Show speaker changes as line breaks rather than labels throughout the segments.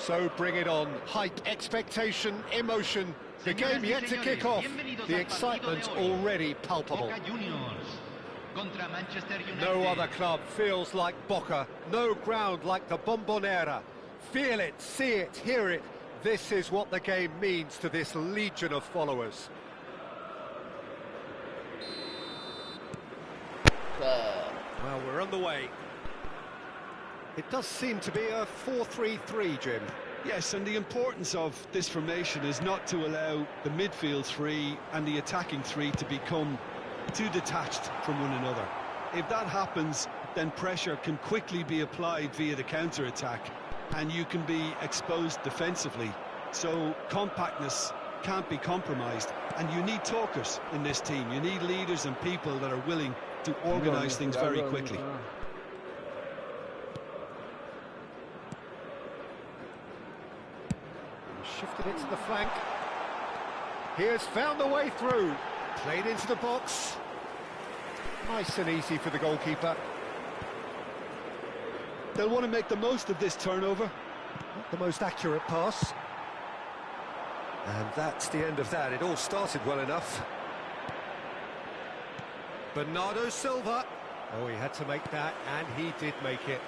So bring it on. Hype, expectation, emotion. The game yet to kick off. The excitement already palpable. No other club feels like Boca. No ground like the Bombonera. Feel it, see it, hear it. This is what the game means to this legion of followers. Well, we're on the way. It does seem to be a 4-3-3, Jim.
Yes, and the importance of this formation is not to allow the midfield three and the attacking three to become too detached from one another. If that happens, then pressure can quickly be applied via the counter-attack, and you can be exposed defensively. So compactness can't be compromised, and you need talkers in this team. You need leaders and people that are willing to organise things very quickly.
Shifted it to the flank. He has found the way through. Played into the box. Nice and easy for the goalkeeper.
They'll want to make the most of this turnover.
Not the most accurate pass. And that's the end of that. It all started well enough. Bernardo Silva. Oh, he had to make that, and he did make it.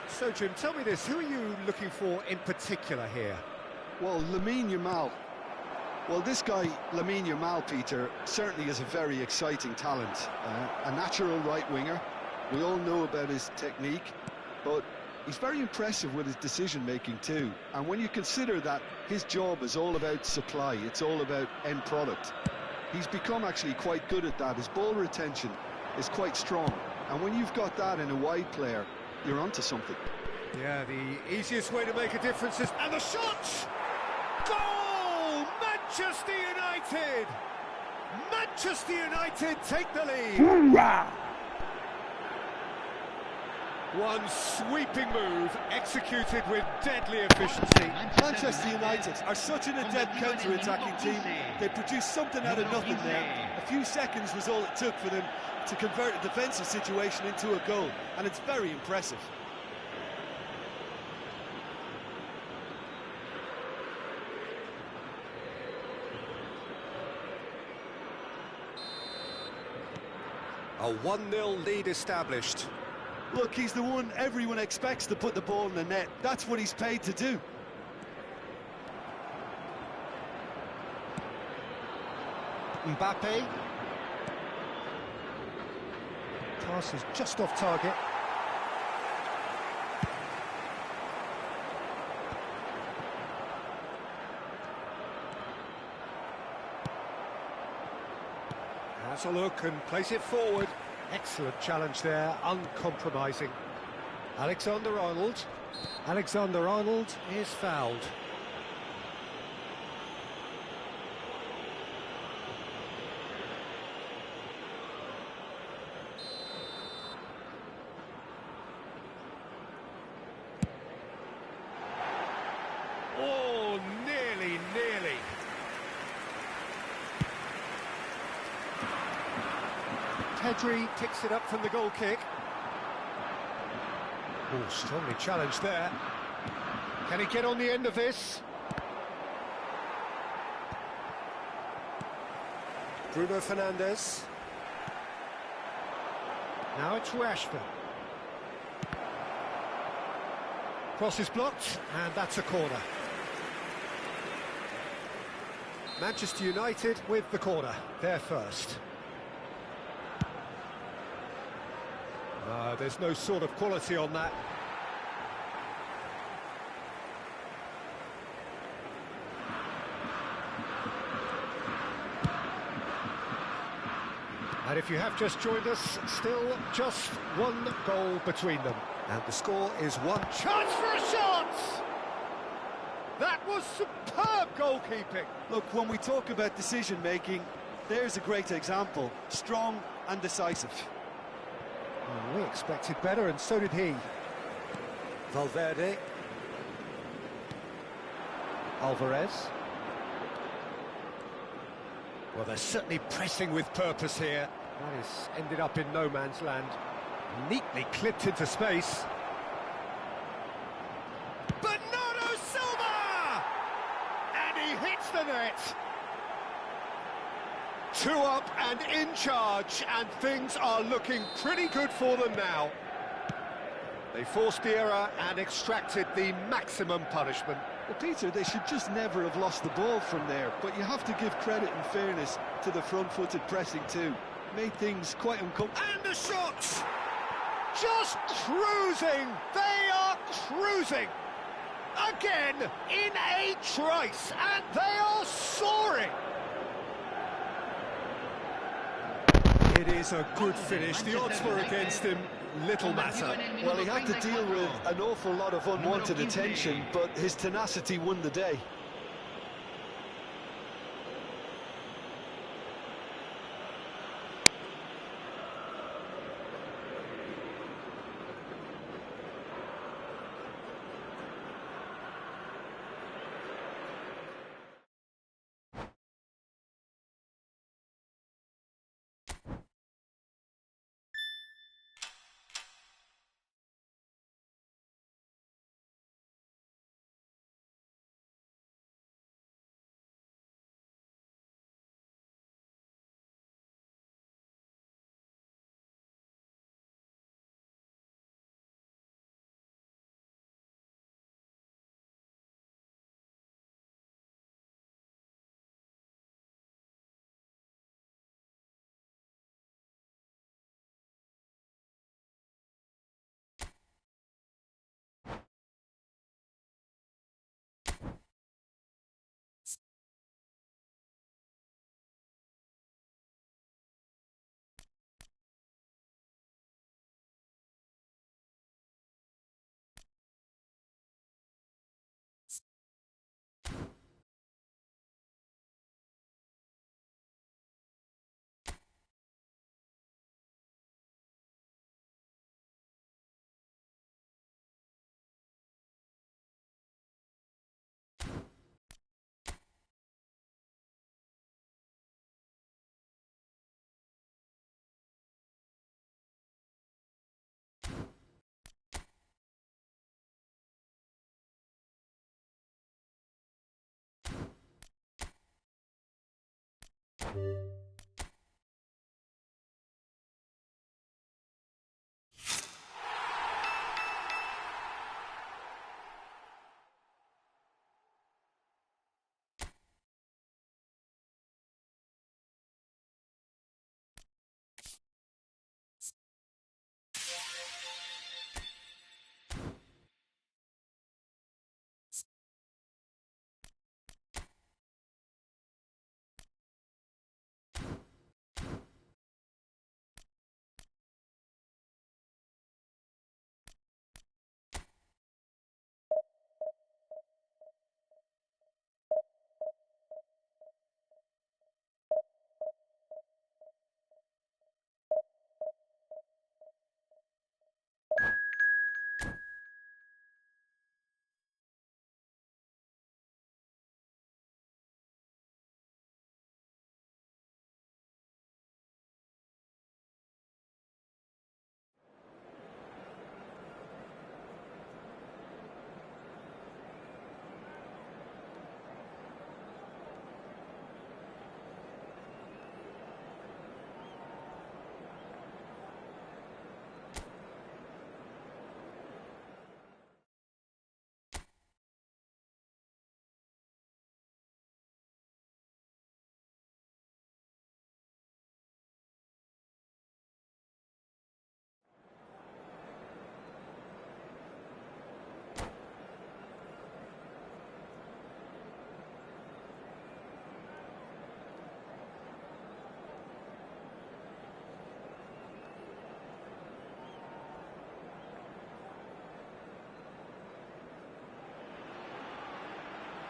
So, Jim, tell me this, who are you looking for in particular here?
Well, Lamine Yamal. Well, this guy, Lamine Yamal, Peter, certainly is a very exciting talent. A natural right winger. We all know about his technique, but he's very impressive with his decision-making too. And when you consider that his job is all about supply, it's all about end product, he's become actually quite good at that. His ball retention is quite strong. And when you've got that in a wide player, you're onto something.
Yeah, the easiest way to make a difference is... And the shot! Goal! Manchester United! Manchester United take the lead! Hoorah! One sweeping move, executed with deadly efficiency.
Manchester United are such an adept counter-attacking team. They produced something out of nothing there. A few seconds was all it took for them to convert a defensive situation into a goal, and it's very impressive.
A 1-0 lead established.
Look, he's the one everyone expects to put the ball in the net. That's what he's paid to do.
Mbappe. Pass is just off target. Has a look and plays it forward. Excellent challenge there, uncompromising. Alexander-Arnold. Alexander-Arnold is fouled. Oh, nearly. Pedri picks it up from the goal kick. Oh, strongly challenged there. Can he get on the end of this? Bruno Fernandes. Now it's Rashford. Cross is blocked, and that's a corner. Manchester United with the corner, they're first. There's no sort of quality on that. And if you have just joined us, still just one goal between them. And the score is 1. Chance for a shot! That was superb goalkeeping.
Look, when we talk about decision-making, there's a great example. Strong and decisive.
Well, we expected better, and so did he. Valverde. Alvarez. Well, they're certainly pressing with purpose here. That has ended up in no man's land. Neatly clipped into space. the net. 2 up and in charge, and things are looking pretty good for them now. They forced the error and extracted the maximum punishment.
Well, Peter, they should just never have lost the ball from there, but you have to give credit and fairness to the front-footed pressing too. Made things quite uncomfortable.
And the shots! Just cruising! They are cruising! Again, in a trice, and they are soaring! It is a good finish. The odds were against him. Little matter.
Well, he had to deal with an awful lot of unwanted attention, but his tenacity won the day.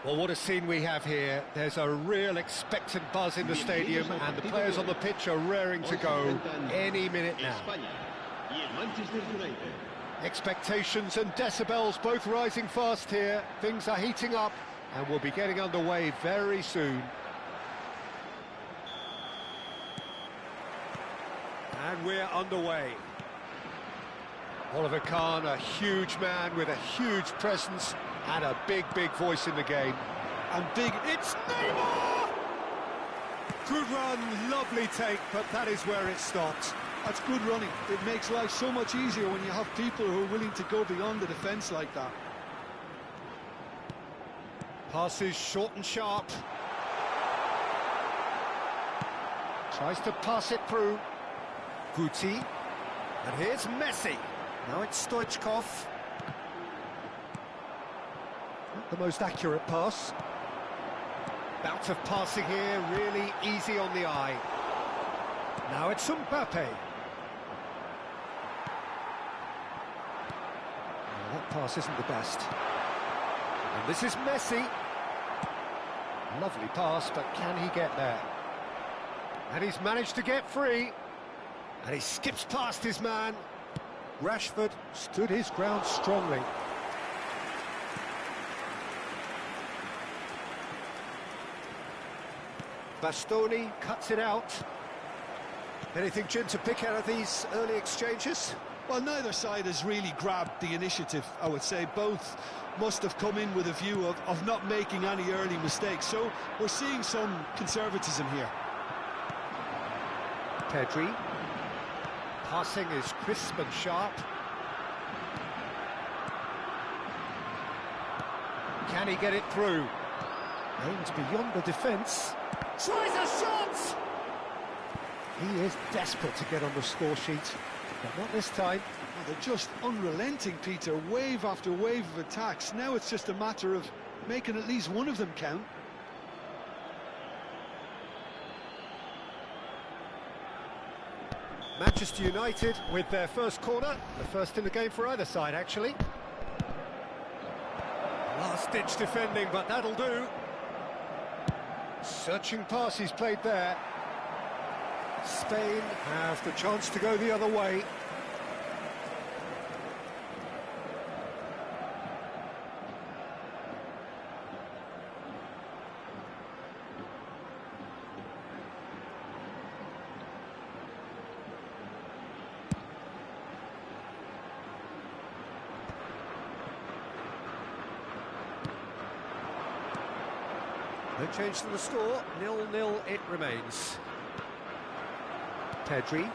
Well, what a scene we have here. There's a real expectant buzz in the stadium, and the players on the pitch are raring to go any minute now. Expectations and decibels both rising fast here. Things are heating up, and we'll be getting underway very soon. And we're underway. Oliver Kahn, a huge man with a huge presence and a big voice in the game.
and big.
It's Neymar! Good run, lovely take, but that is where it stopped.
That's good running. It makes life so much easier when you have people who are willing to go beyond the defence like that.
Passes short and sharp. Tries to pass it through. Guti. And here's Messi. Now it's Stoichkov. Not the most accurate pass. Bout of passing here, really easy on the eye. Now it's Mbappe. That pass isn't the best. And this is Messi. Lovely pass, but can he get there? And he's managed to get free. And he skips past his man. Rashford stood his ground strongly. Bastoni cuts it out. Anything, Jim, to pick out of these early exchanges?
Well, neither side has really grabbed the initiative, I would say. Both must have come in with a view of not making any early mistakes. So we're seeing some conservatism here.
Pedri. Passing is crisp and sharp. Can he get it through? Aims beyond the defence. Tries a shot! He is desperate to get on the score sheet, but not this time.
Well, they're just unrelenting, Peter. Wave after wave of attacks. Now it's just a matter of making at least one of them count.
Manchester United with their first corner, the first in the game for either side, actually. Last-ditch defending, but that'll do. Searching pass he's played there. Spain have the chance to go the other way. No change to the score, 0-0 it remains. Pedri.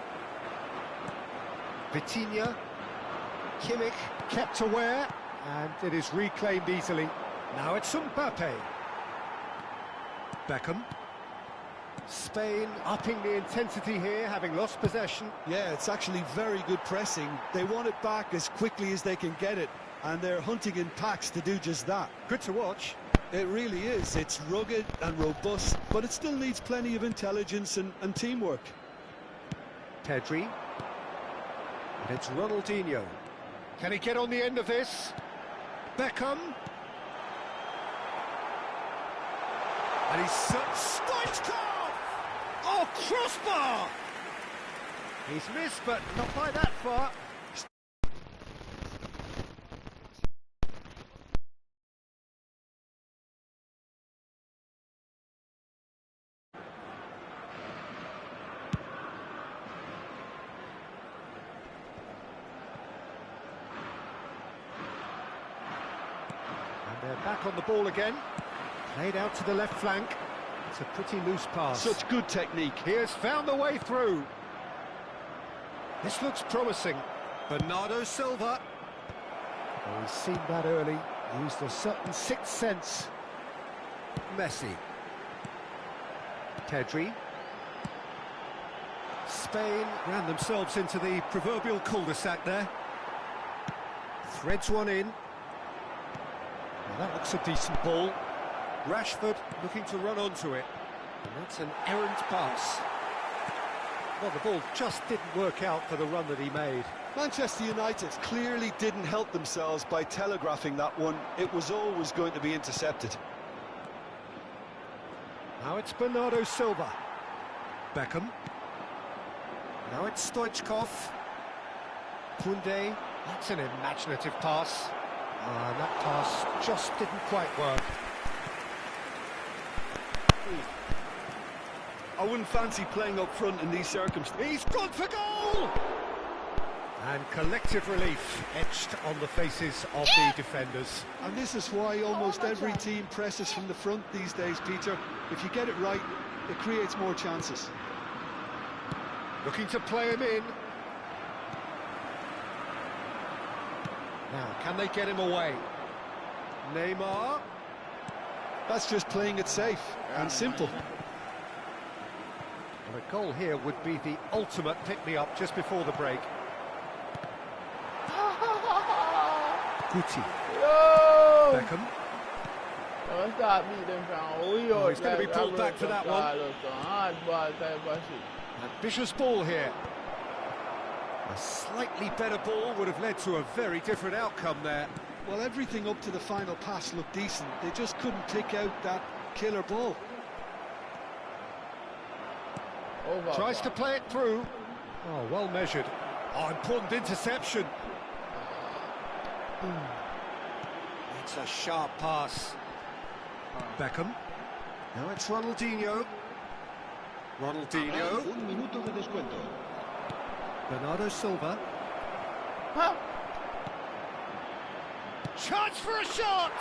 Vitinha. Kimmich kept aware, and it is reclaimed easily. Now it's Mbappe. Beckham. Spain upping the intensity here, having lost possession.
Yeah, it's actually very good pressing. They want it back as quickly as they can get it, and they're hunting in packs to do just that.
Good to watch.
It really is. It's rugged and robust, but it still needs plenty of intelligence and teamwork.
Pedri. And it's Ronaldinho. Can he get on the end of this? Beckham. And he's Stoichkov! Oh, crossbar! He's missed, but not by that far. They're back on the ball again. Played out to the left flank. It's a pretty loose pass.
Such good technique.
He has found the way through. This looks promising. Bernardo Silva. Oh, he's seen that early. Used a certain sixth sense. Messi. Pedri. Spain ran themselves into the proverbial cul-de-sac there. Threads one in. Well, that looks a decent ball. Rashford looking to run onto it. And that's an errant pass. Well, the ball just didn't work out for the run that he made.
Manchester United clearly didn't help themselves by telegraphing that one. It was always going to be intercepted.
Now it's Bernardo Silva. Beckham. Now it's Stoichkov. Koundé. That's an imaginative pass. And that pass just didn't quite work.
I wouldn't fancy playing up front in these circumstances.
He's gone for goal! And collective relief etched on the faces of the defenders.
And this is why almost every team presses from the front these days, Peter. If you get it right, it creates more chances.
Looking to play him in. Now, can they get him away? Neymar.
That's just playing it safe and simple.
Well, a goal here would be the ultimate pick-me-up just before the break. Guti.
Yo!
Beckham.
Don't stop beating from.
Oh, he's going to be pulled back for that one. Ambitious ball here. A slightly better ball would have led to a very different outcome there.
Well, everything up to the final pass looked decent. They just couldn't pick out that killer ball.
Tries to play it through. Oh, well measured. Oh, important interception. It's a sharp pass. Beckham. Now it's Ronaldinho. Ronaldinho.
Un minuto de descuento.
Bernardo Silva. Chance for a shot!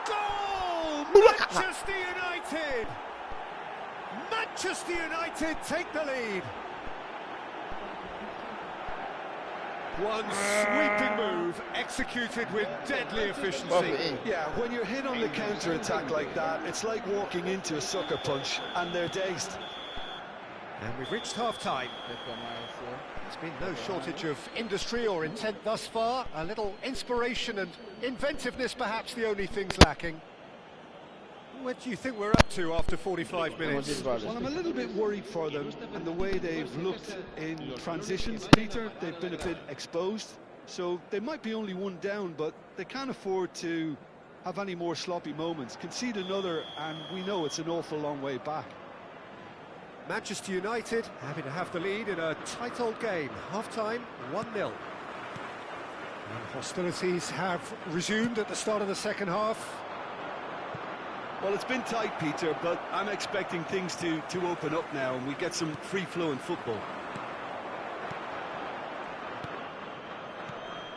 Goal! Manchester United! Manchester United take the lead. One sweeping move executed with deadly efficiency.
Yeah, when you're hit on the counter-attack like that, it's like walking into a sucker punch and they're dazed.
And we've reached half-time. There's been no shortage of industry or intent thus far. A little inspiration and inventiveness, perhaps the only things lacking. What do you think we're up to after 45 minutes?
Well, I'm a little bit worried for them and the way they've looked in transitions, Peter. They've been a bit exposed, so they might be only one down, but they can't afford to have any more sloppy moments. Concede another, and we know it's an awful long way back.
Manchester United happy to have the lead in a tight old game. Half-time, 1-0. And hostilities have resumed at the start of the second half.
Well, it's been tight, Peter, but I'm expecting things to open up now and we get some free-flowing football.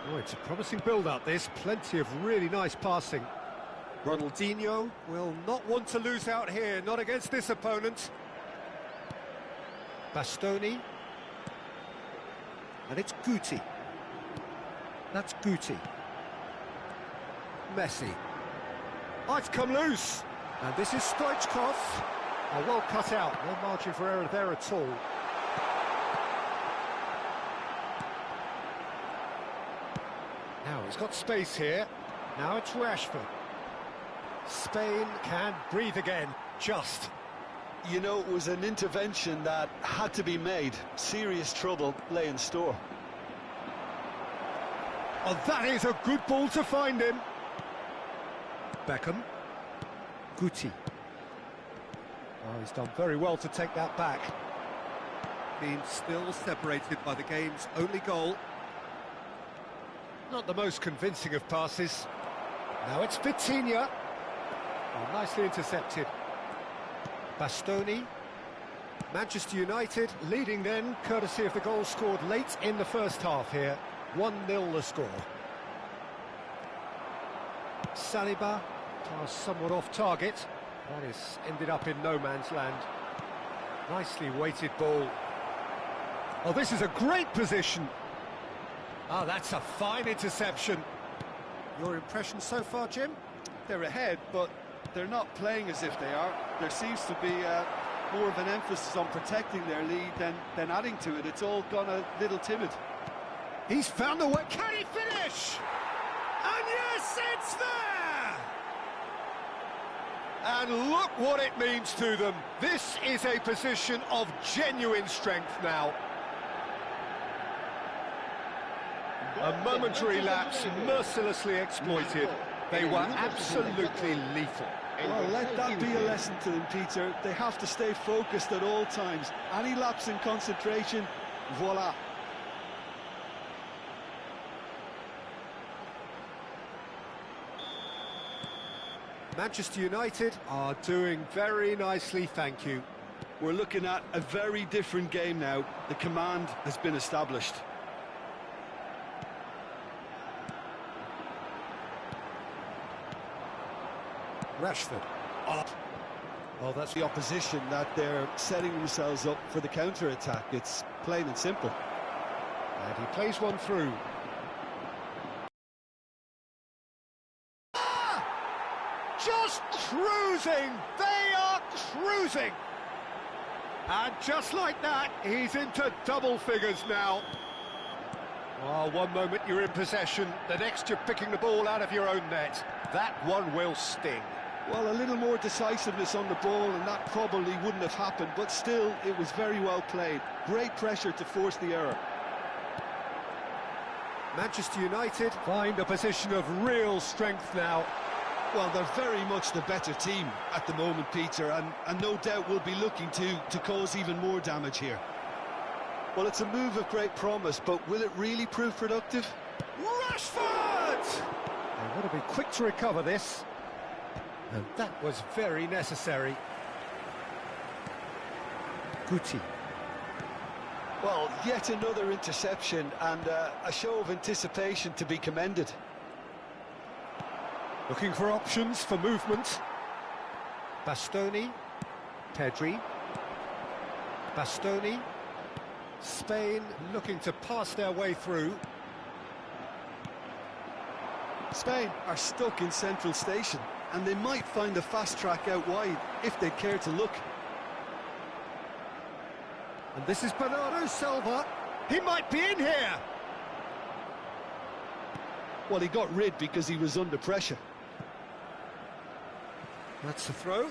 Oh, it's a promising build-up, this. Plenty of really nice passing. Ronaldinho will not want to lose out here, not against this opponent. Bastoni. And it's Guti. That's Guti. Messi. Oh, it's come loose. And this is Stoichkov. Oh, well cut out. No margin for error there at all. Now he's got space here. Now it's Rashford. Spain can breathe again. Just.
You know, it was an intervention that had to be made. Serious trouble lay in store.
Oh, that is a good ball to find him. Beckham. Guti. Oh, he's done very well to take that back. Being still separated by the game's only goal. Not the most convincing of passes. Now it's Vitinha. Oh, nicely intercepted. Bastoni. Manchester United leading then, courtesy of the goal scored late in the first half here. 1-0 the score. Saliba, somewhat off target. That has ended up in no man's land. Nicely weighted ball. Oh, this is a great position. Oh, that's a fine interception. Your impression so far, Jim?
They're ahead, but they're not playing as if they are. There seems to be more of an emphasis on protecting their lead than adding to it. It's all gone a little timid.
He's found a way. Can he finish? And yes, it's there! And look what it means to them. This is a position of genuine strength now. A momentary lapse mercilessly exploited. They were absolutely lethal.
Well, let that be a lesson to them, Peter. They have to stay focused at all times. Any lapse in concentration, voila.
Manchester United are doing very nicely, thank you.
We're looking at a very different game now. The command has been established.
Rashford. Oh.
Well, that's the opposition that they're setting themselves up for the counter-attack. It's plain and simple.
And he plays one through. Just cruising! They are cruising! And just like that, he's into double figures now. Well, one moment you're in possession, the next you're picking the ball out of your own net. That one will sting.
Well, a little more decisiveness on the ball and that probably wouldn't have happened, but still, it was very well played. Great pressure to force the error.
Manchester United find a position of real strength now.
Well, they're very much the better team at the moment, Peter, and no doubt will be looking to cause even more damage here. Well, it's a move of great promise, but will it really prove productive?
Rashford! They want to be quick to recover this. And that was very necessary. Guti.
Well, yet another interception and a show of anticipation to be commended.
Looking for options for movement. Bastoni. Pedri. Bastoni. Spain looking to pass their way through.
Spain are stuck in central station, and they might find a fast track out wide if they care to look.
And this is Bernardo Silva. He might be in here.
Well, he got rid because he was under pressure.
That's the throw.